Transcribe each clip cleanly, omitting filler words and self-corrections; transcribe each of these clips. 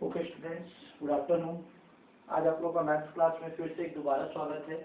Okay students, good afternoon. आज आप लोगों का मैथ्स क्लास में फिर से एक दोबारा स्वागत है।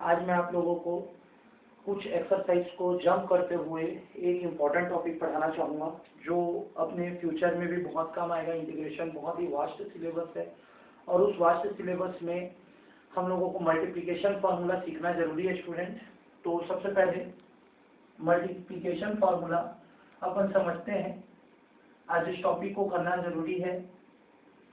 आज मैं आप लोगों को कुछ एक्सरसाइज को जंप करते हुए एक इम्पॉर्टेंट टॉपिक पढ़ाना चाहूँगा जो अपने फ्यूचर में भी बहुत काम आएगा। इंटीग्रेशन बहुत ही वास्ट सिलेबस है और उस वास्ट सिलेबस में हम लोगों को मल्टीप्लिकेशन फार्मूला सीखना जरूरी है स्टूडेंट। तो सबसे पहले मल्टीप्लिकेशन फार्मूला अपन समझते हैं। आज इस टॉपिक को करना जरूरी है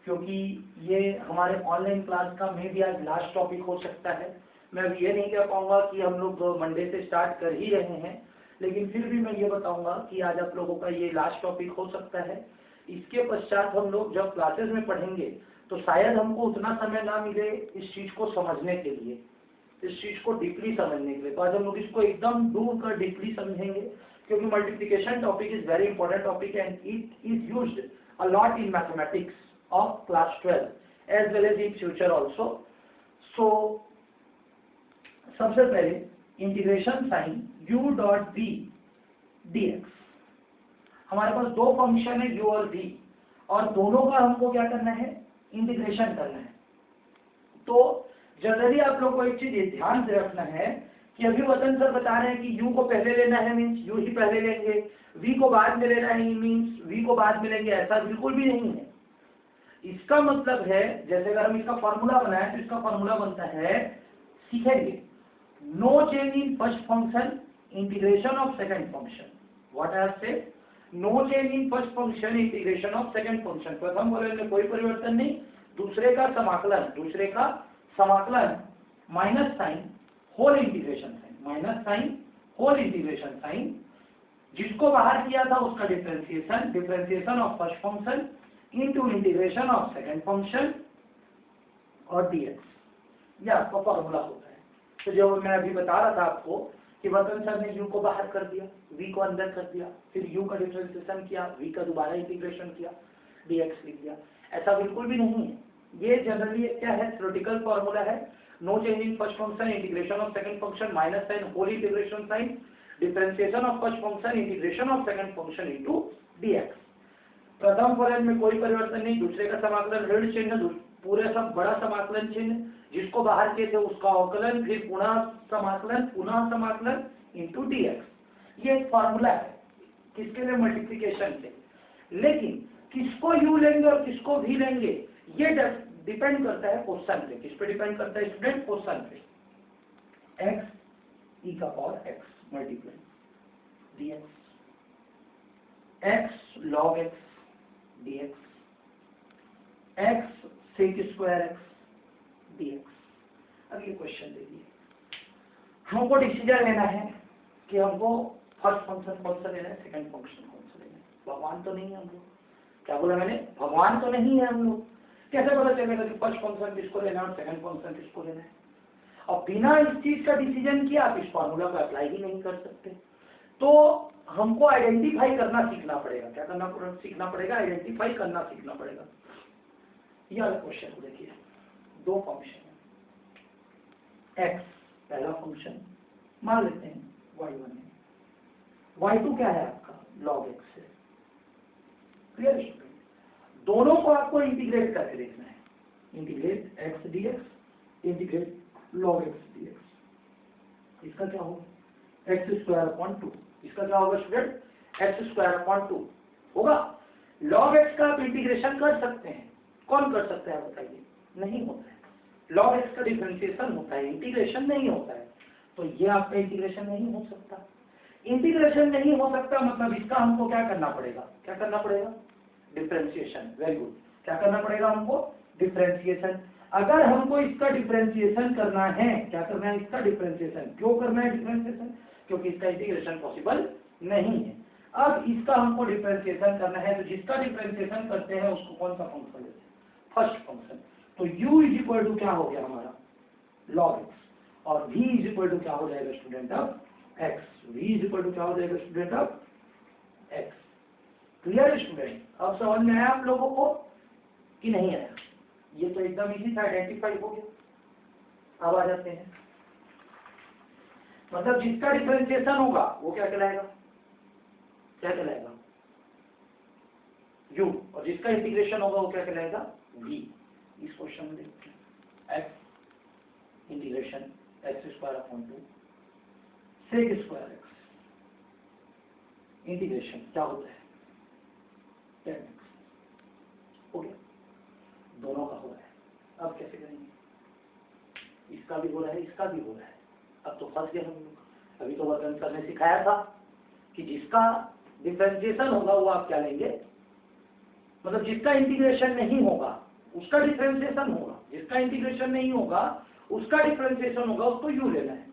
क्योंकि ये हमारे ऑनलाइन क्लास का मे भी आज लास्ट टॉपिक हो सकता है। मैं अब ये नहीं कह पाऊंगा कि हम लोग मंडे से स्टार्ट कर ही रहे हैं, लेकिन फिर भी मैं ये बताऊंगा कि आज आप लोगों का ये लास्ट टॉपिक हो सकता है। इसके पश्चात हम लोग जब क्लासेस में पढ़ेंगे तो शायद हमको उतना समय ना मिले इस चीज को समझने के लिए, इस चीज को डीपली समझने के लिए। तो आज हम लोग इसको एकदम डूब कर डीपली समझेंगे क्योंकि multiplication topic is very important topic and it is used a lot in mathematics of class 12 as well as in future also. So सबसे पहले integration sign u dot v dx। हमारे पास दो फंक्शन है u और v और दोनों का हमको क्या करना है, इंटीग्रेशन करना है। तो जनरली आप लोग को एक चीज ध्यान से रखना है कि अभी वतन सर बता रहे हैं कि u को पहले लेना है मीन्स u ही पहले लेंगे, v को बाद में लेना है मीन्स v को बाद में लेंगे, ऐसा बिल्कुल भी नहीं है। इसका मतलब है जैसे अगर हम इसका फॉर्मूला बनाएं तो इसका फॉर्मूला बनता है, सीखेंगे, no change in first function integration of second function. What I have said, no change in first function integration of second function. प्रथम वाले में कोई परिवर्तन नहीं, दूसरे का समाकलन minus sign whole integration sign, minus sign whole integration sign, जिसको बाहर किया था उसका differentiation of first function into integration of second function और dx। यह आपका फॉर्मूला होता है। तो जो मैं अभी बता रहा था आपको कि वतन सर ने u को बाहर कर दिया, v को अंदर कर दिया, फिर u का डिफरेंशिएशन किया, v का दोबारा इंटीग्रेशन किया, dx लिख दिया, ऐसा बिल्कुल भी नहीं है। ये जनरली क्या है, थ्योरेटिकल फॉर्मूला है। No change in first function integration of second function minus sign whole integration sign differentiation of first function integration of second function into dx। प्रथम फलन में कोई परिवर्तन नहीं, दूसरे का समाकलन ऋण चिन्ह, पूरे सब बड़ा समाकलन चिन्ह, जिसको बाहर किए थे उसका अवकलन, फिर पुनः समाकलन इनटू dx। ये एक फॉर्मूला है किसके लिए, मल्टीप्लिकेशन के। लेकिन किसको u लेंगे और किसको v लेंगे ये डिपेंड करता है क्वेश्चन पे। किस पे डिपेंड करता है स्टूडेंट, क्वेश्चन पे। x e का power x multiply dx, x log x dx, x sec square x dx। अब ये क्वेश्चन देखिए, हमको डिसीजन लेना है कि हमको फर्स्ट फंक्शन कौन सा लेना है, सेकंड फंक्शन कौन सा लेना है। भगवान तो नहीं है हम लोग, क्या बोला मैंने, भगवान तो नहीं है हम लोग। कैसे पता चलेगा कि फर्स्ट फंक्शन किसको लेना है और सेकंड फंक्शन किसको लेना है। और बिना इस चीज का डिसीजन किया आप इस फॉर्मूला को अप्लाई ही नहीं कर सकते। तो हमको आइडेंटिफाई करना सीखना पड़ेगा। क्या करना सीखना पड़ेगा, आइडेंटिफाई करना सीखना पड़ेगा। यह क्वेश्चन को देखिए, दो फंक्शन है, x पहला फंक्शन मान लेते हैं y1 है, y2 क्या है आपका log x है। क्लियर स्टूडेंट, दोनों को आपको इंटीग्रेट करके देखना है, integrate x dx integrate log x dx। इसका क्या होगा, x स्क्वायर अपॉन 2। इसका क्या होगा स्टूडेंट, x स्क्वायर अपॉन 2 होगा। log x का आप इंटीग्रेशन कर सकते हैं, कौन कर सकता है बताइए, नहीं होता है। log x का डिफरेंशिएशन होता है, इंटीग्रेशन नहीं होता है। तो ये आपका इंटीग्रेशन नहीं हो सकता। इंटीग्रेशन नहीं हो सकता मतलब इसका हमको क्या करना पड़ेगा, क्या करना पड़ेगा, डिफरेंशिएशन। वेरी गुड, क्या करना पड़ेगा हमको, डिफरेंशिएशन। अगर हमको इसका डिफरेंशिएशन करना है, क्या करना है, इसका डिफरेंशिएशन। क्यों करना है डिफरेंशिएशन, क्योंकि इसका इंटीग्रेशन पॉसिबल नहीं है। अब इसका हमको डिफरेंशिएशन करना है, तो जिसका डिफरेंशिएशन करते हैं उसको कौन सा फंक्शन लेते हैं, फर्स्ट फंक्शन। तो u इज इक्वल टू क्या हो गया हमारा, log x, और v इज इक्वल टू क्या हो जाएगा स्टूडेंट, अब x। v is equal to क्या हो जाएगा स्टूडेंट, अब x। क्लियर स्टूडेंट, अब समझ में आया आप लोगों को कि नहीं आया। ये तो एकदम इजी था, आइडेंटिफाई हो गया। अब आ जाते हैं, मतलब जिसका डिफरेंशिएशन होगा वो क्या कहलाएगा, क्या कहलाएगा, u, और जिसका इंटीग्रेशन होगा वो क्या कहलाएगा v। इस क्वेश्चन में देखते हैं x integration x² sec² x integration क्या होता है 10x। हो गया, दोनों का हो रहा है। अब कैसे करेंगे, इसका भी हो रहा है इसका भी हो रहा है। अब तो फंस गए हम लोग। अभी तो वर्तन सर ने सिखाया था कि जिसका डिफरेंशिएशन होगा वो आप क्या लेंगे, मतलब जिसका इंटीग्रेशन नहीं होगा उसका डिफरेंशिएशन होगा, जिसका इंटीग्रेशन नहीं होगा उसका डिफरेंशिएशन होगा, उसको यू लेना है।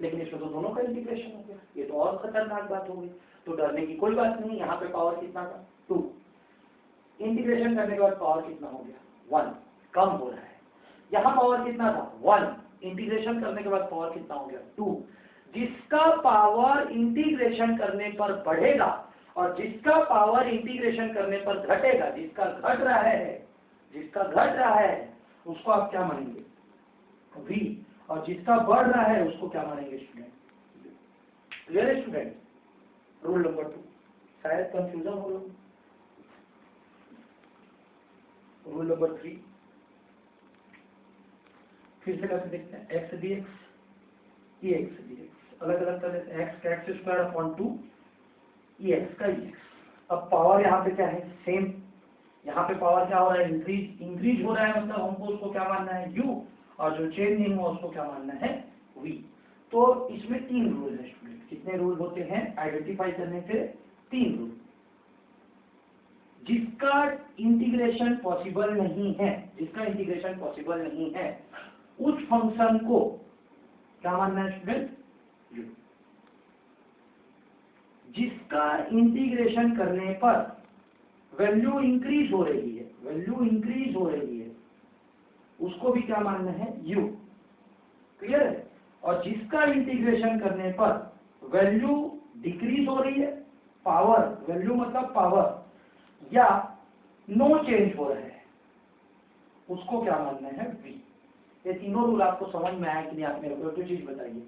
लेकिन इसमें तो दोनों का इंटीग्रेशन हो गया, ये तो और खतरनाक बात हो गई। तो डरने की कोई बात नहीं, यहाँ पे पावर कितना था 2, इंटीग्रेशन करने के बाद पावर कितना हो गया 1, कम हो रहा है। यहाँ पावर कितना था 1, इंटीग्रेशन करने के बाद पावर कितना हो गया 2। जिसका पावर इंटीग्रेशन करने पर बढ़ेगा और जिसका पावर इंटीग्रेशन करने पर घटेगा, जिसका घट रहा है उसको आप क्या मानेंगे v, और जिसका बढ़ रहा है उसको क्या मानेंगे स्टूडेंट। क्लियर है स्टूडेंट। रूल नंबर 2, शायद कंफ्यूजन हो रहा। रूल नंबर 3 फिर से करके देखते हैं, x dx ex dx अलग अलग कर देते हैं। x का x² ex का ex। अब पावर यहाँ पे क्या है सेम, यहाँ पे पावर क्या हो रहा है इंक्रीज हो रहा है, मतलब हमको उसको क्या मानना है u, और जो चेंज नहीं हुआ उसको क्या मानना है v। तो इसमें 3 रूल है स्टूडेंट। कितने रूल होते हैं आइडेंटिफाई करने के 3 रूल। जिसका इंटीग्रेशन पॉसिबल नहीं है, जिसका इंटीग्रेशन पॉसिबल नहीं है उस फंक्शन को क्या मानना है स्टूडेंट u। जिसका इंटीग्रेशन करने पर वैल्यू इंक्रीज हो रही है, उसको भी क्या मानना है u। क्लियर है। और जिसका इंटीग्रेशन करने पर वैल्यू डिक्रीज हो रही है, पावर वैल्यू मतलब पावर या नो चेंज हो रहा है, उसको क्या मानना है v। ये तीनों रूल आपको समझ में आया कि नहीं, आप मेरे को एक चीज बताइए।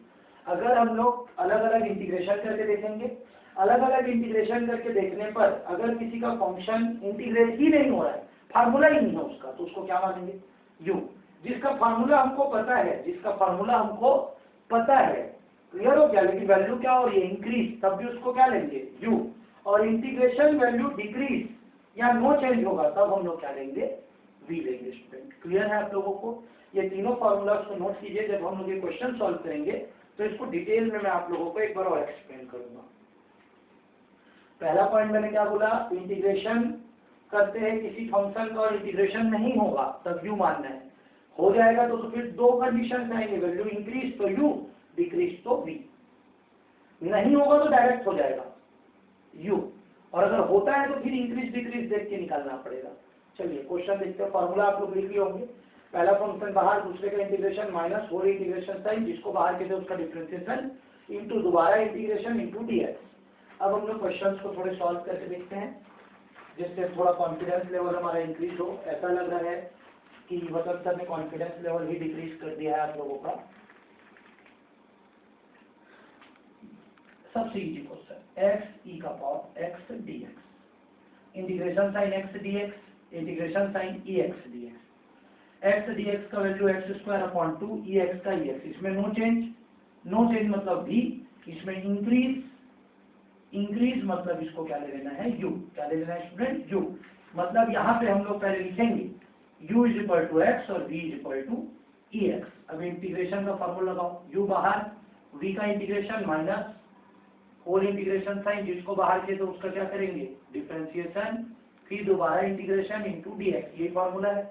अगर हम लोग अलग अलग इंटीग्रेशन करके देखेंगे, अलग अलग इंटीग्रेशन करके देखने पर अगर किसी का फंक्शन इंटीग्रेट ही नहीं हो रहा है, फार्मूला ही नहीं है उसका, तो उसको क्या मानेंगे u। जिसका फार्मूला हमको पता है, क्लियर हो गया, लेकिन वैल्यू क्या हो रही है इंक्रीज, तब भी उसको क्या लेंगे u। और इंटीग्रेशन वैल्यू डिक्रीज या नो चेंज होगा तब हम लोग क्या लेंगे v लेंगे स्टूडेंट। क्लियर है आप लोगों को। ये तीनों फॉर्मूलाज को नोट कीजिए, जब हम लोग ये क्वेश्चन सॉल्व करेंगे तो इसको डिटेल में मैं आप लोगों को एक बार और एक्सप्लेन करूंगा। पहला पॉइंट मैंने क्या बोला, इंटीग्रेशन करते हैं किसी फंक्शन का और इंटीग्रेशन नहीं होगा तब u मानना है, हो जाएगा तो फिर 2 कंडीशन आएंगे, वैल्यू इंक्रीज तो u, डिक्रीज तो v। नहीं होगा तो डायरेक्ट हो जाएगा u, और अगर होता है तो फिर इंक्रीज डिक्रीज देख के निकालना पड़ेगा। चलिए क्वेश्चन देखते हैं। फॉर्मूला आप लोग लिख लिए होंगे, पहला फंक्शन बाहर, दूसरे का integration minus whole integration sign, जिसको बाहर कहते हैं उसका डिफरेंशिएशन, इंटू दोबारा इंटीग्रेशन इंटू dx। अब हम लोग क्वेश्चंस को थोड़े सॉल्व करके देखते हैं, जिससे थोड़ा कॉन्फिडेंस लेवल हमारा इंक्रीज हो। ऐसा लग रहा है कि वसंत सर ने कॉन्फिडेंस लेवल ही डिक्रीज कर दिया है आप लोगों का। सबसे इजी क्वेश्चन, x e का power x dx, integration sign x dx, integration sign ex dx। x dx का वैल्यू x² ex का ex, इसमें नो चेंज मतलब v, इसमें इंक्रीज मतलब इसको क्या ले लेना है u। क्या ले लेना है स्टूडेंट u। मतलब यहाँ पे हम लोग पहले लिखेंगे u = x और v = ex। अब इंटीग्रेशन का फॉर्मूला लगाओ, u बाहर, v का integration minus whole integration sign, जिसको बाहर किए तो उसका क्या करेंगे डिफरेंशिएशन, फिर दोबारा इंटीग्रेशन इंटू dx। ये फॉर्मूला है।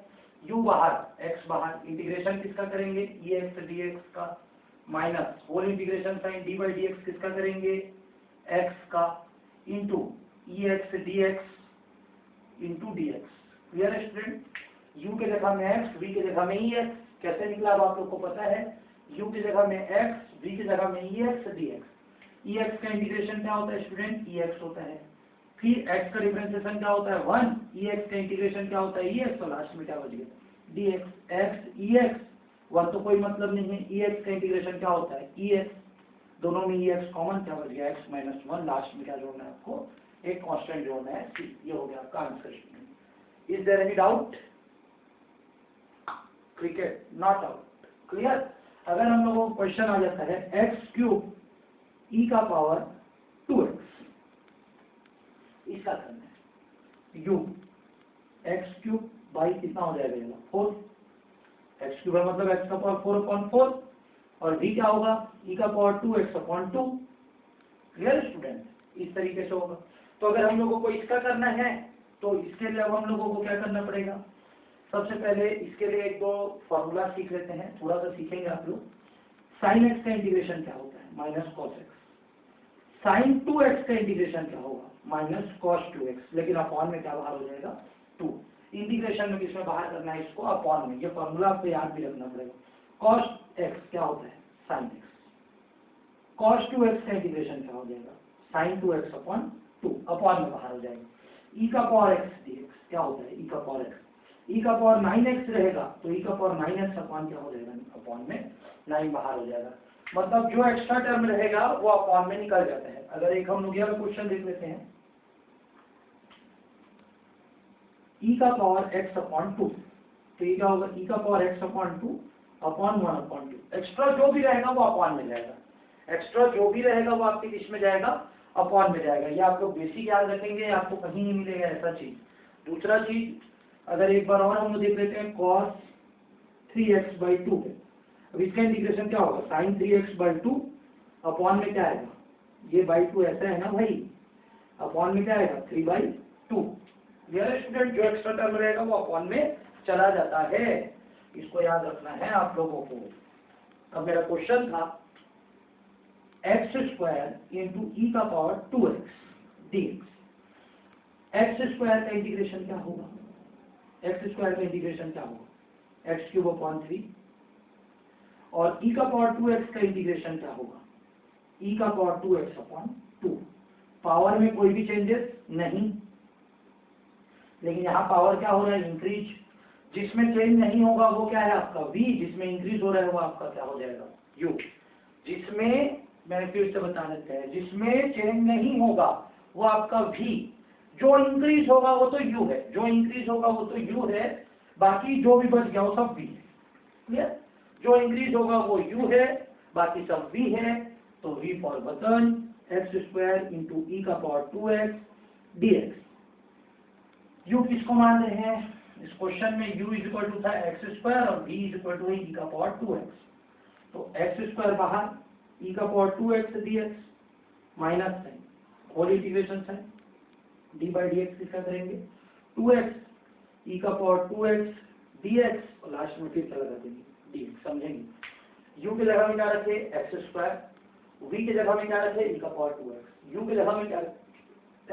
u बाहर, x बाहर, इंटीग्रेशन किसका करेंगे ex dx का, minus whole integration sign d/dx किसका करेंगे x का, into ex dx into dx। Clear है स्टूडेंट। u के जगह में x, v के जगह में ex, कैसे निकला अब आप लोग को पता है। u की जगह में x, v की जगह में ex dx। ex का इंटीग्रेशन क्या होता है स्टूडेंट ex होता है, फिर x का डिफरेंशिएशन क्या होता है 1, ex का इंटीग्रेशन क्या होता है ex, तो लास्ट में क्या बच गया dx। x ex 1 तो कोई मतलब नहीं है, ex का इंटीग्रेशन क्या होता है ex, दोनों में ex कॉमन, क्या बच गया x - 1, लास्ट में क्या जोड़ना है आपको एक कांस्टेंट जोड़ना है c, ये हो गया आपका answer student. Is there any doubt? Cricket not out, clear. अगर हम लोगों को क्वेश्चन आ जाता है एक्स क्यूब ई का पावर 2x, इसका करना है u एक्स क्यूब बाई कितना हो जाएगा 4, एक्स क्यूब मतलब एक्स का पावर 4/4, और v क्या होगा e का पावर 2x/2। क्लियर स्टूडेंट, इस तरीके से होगा। तो अगर हम लोगों को इसका करना है तो इसके लिए अब हम लोगों को क्या करना पड़ेगा, सबसे पहले इसके लिए एक दो फॉर्मूला सीख लेते हैं, थोड़ा सा सीखेंगे आप लोग। साइन एक्स का इंटीग्रेशन क्या होता है minus cos x, sign 2x का इंटीग्रेशन क्या होगा माइनस कॉस 2x, लेकिन अपॉन में क्या बाहर हो जाएगा 2। इंटीग्रेशन में किसमें बाहर करना है इसको, अपॉन में। ये फॉर्मूला आपको याद भी रखना पड़ेगा। कॉस एक्स क्या होता है साइन एक्स, कॉस 2x का इंटीग्रेशन क्या हो जाएगा साइन 2x/2, अपॉन में बाहर हो जाएगा। e का पावर x dx क्या होता है e का पावर x, e का पावर 9x रहेगा तो e का पावर 9x अपॉन क्या हो जाएगा, अपॉन में 9 बाहर हो जाएगा। मतलब जो एक्स्ट्रा टर्म रहेगा वो अपॉन में निकल जाता है। अगर एक हम लोग यह क्वेश्चन देख लेते हैं, e का पावर x/2, तो ये क्या होगा e का पावर x/2 अपॉन 1/2। एक्स्ट्रा जो भी रहेगा वो अपॉन में जाएगा, एक्स्ट्रा जो भी रहेगा वो आपके किस में जाएगा, अपॉन में जाएगा। ये आप लोग बेसिक याद रखेंगे, आपको कहीं नहीं मिलेगा ऐसा चीज। दूसरा चीज, अगर एक बार और हम लोग देख लेते हैं cos 3x/2 पे, अब इसका इंटीग्रेशन क्या होगा sin 3x/2 अपॉन में क्या आएगा, ये बाई 2 ऐसा है ना भाई, अपॉन में क्या आएगा 3/2। क्लियर स्टूडेंट, जो एक्स्ट्रा टर्म रहेगा वो अपॉन में चला जाता है, इसको याद रखना है आप लोगों को। अब मेरा क्वेश्चन था x² इंटू ई का पावर 2x dx, x² का इंटीग्रेशन क्या होगा, x² का इंटीग्रेशन क्या होगा x³ 3, और e का पावर 2x का इंटीग्रेशन क्या होगा e का पावर 2x/2। पावर में कोई भी चेंजेस नहीं, लेकिन यहाँ पावर क्या हो रहा है इंक्रीज, जिसमें चेंज नहीं होगा वो क्या है आपका v, जिसमें इंक्रीज हो रहा है वो आपका क्या हो जाएगा u। जिसमें, मैंने फिर से बता देते हैं, जिसमें चेंज नहीं होगा वो आपका v, जो इंक्रीज होगा वो तो u है, जो इंक्रीज होगा वो तो u है, बाकी जो भी बच गया वो सब v है। क्लियर, जो इंक्रीज होगा वो u है, बाकी सब v है, तो v फॉर बटन x² इंटू ई का पावर 2x dx। u किसको मान रहे हैं इस क्वेश्चन में, u इक्वल टू था x² और v इक्वल टू ई का पावर 2x, तो x² बाहर e का power 2x dx minus sign whole integration sign d/dx किसका करेंगे 2x e का पावर 2x dx, और लास्ट में फिर क्या लगा देंगे dx, समझेंगे। u की जगह में क्या रखे x², v की जगह में क्या रखे e का पावर 2x, u की जगह में क्या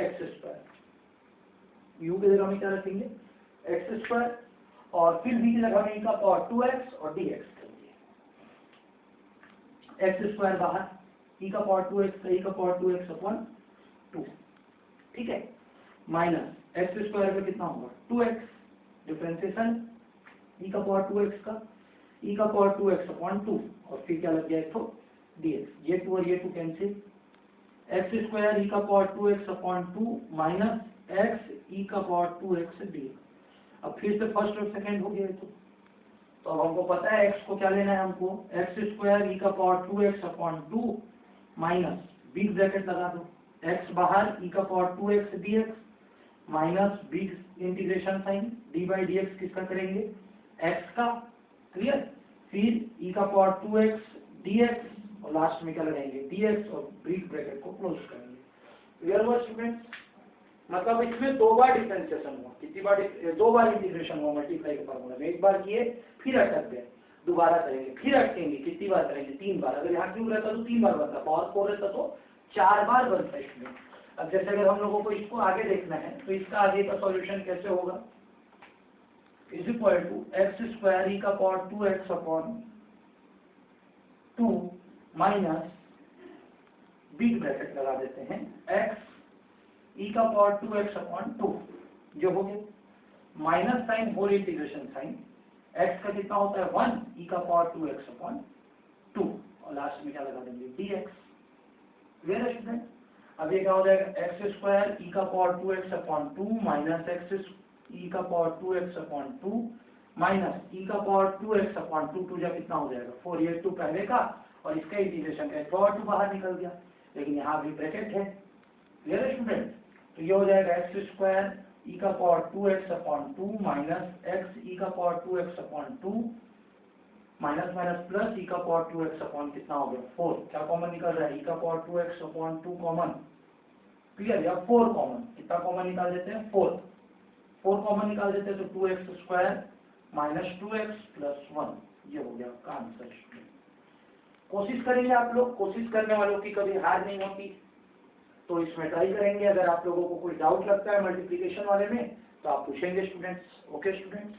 x², u की जगह में क्या रखेंगे x², और फिर v की जगह में e का पावर 2x और dx x² बाहर e का पावर 2x e का पावर 2x/2, ठीक है, माइनस x² का कितना होगा 2x, डिफरेंशिएशन e का पावर 2x का e का पावर 2x/2, और फिर क्या लग गया तो dx, ये 2 और ये 2 कैंसिल, x² e का power 2x/2 minus x e का पावर 2x dx। अब फिर से फर्स्ट और सेकंड हो गया तो अब हमको पता है x को क्या लेना है हमको, x² e का power 2x/2 minus big bracket लगा दो, x बाहर e का power 2x dx minus big integration sign d/dx किसका करेंगे x का, क्लियर, फिर e का पावर 2x dx, और लास्ट में क्या लगाएंगे dx और बिग ब्रैकेट को क्लोज करेंगे। क्लियर हुआ स्टूडेंट्स, मतलब इसमें 2 बार डिफरेंशिएशन हुआ, कितनी बार 2 बार इंटीग्रेशन हुआ मल्टीप्लाई के फॉर्मूला में, एक बार किए फिर अटक गए, दोबारा करेंगे फिर अटकेंगे, कितनी बार करेंगे 3 बार। अगर यहाँ क्यूब रहता तो 3 बार बनता, पावर 4 रहता तो 4 बार बनता इसमें। अब जैसे अगर हम लोगों को इसको आगे देखना है तो इसका आगे का सॉल्यूशन कैसे होगा, is equal to x² e का power 2x/2 minus big bracket लगा देते हैं x e का पावर 2x/2, जो हो गया minus sign whole integration sign x का कितना होता है 1 e का पावर 2x/2, और लास्ट में क्या लगा देंगे dx। क्लियर है स्टूडेंट, अब ये क्या हो जाएगा एक्स स्क्वायर ई का power 2x upon 2 minus x e का पावर 2x अपॉन 2 माइनस ई का पावर 2x अपॉन 2, 2 जा कितना हो जाएगा 4, ये 2 पहले का और इसका इंटीग्रेशन का पावर 2 बाहर निकल गया, लेकिन यहाँ भी ब्रैकेट है। क्लियर है स्टूडेंट? तो ये हो जाएगा एक्स स्क्वायर ई का power 2x upon 2 minus x e का power 2x upon 2 minus minus plus e का पावर 2x अपॉन कितना हो गया 4, क्या कॉमन निकल रहा है ई का power 2x upon 2 common, clear, या 4 कॉमन, कितना कॉमन निकाल देते हैं 4 कॉमन निकाल देते हैं तो 2x square minus 2x plus 1, ये हो गया आपका आंसर। कोशिश करेंगे आप लोग, कोशिश करने वालों की कभी हार नहीं होती, तो इसमें ट्राई करेंगे। अगर आप लोगों को कोई डाउट लगता है मल्टीप्लिकेशन वाले में तो आप पूछेंगे स्टूडेंट्स। Okay students.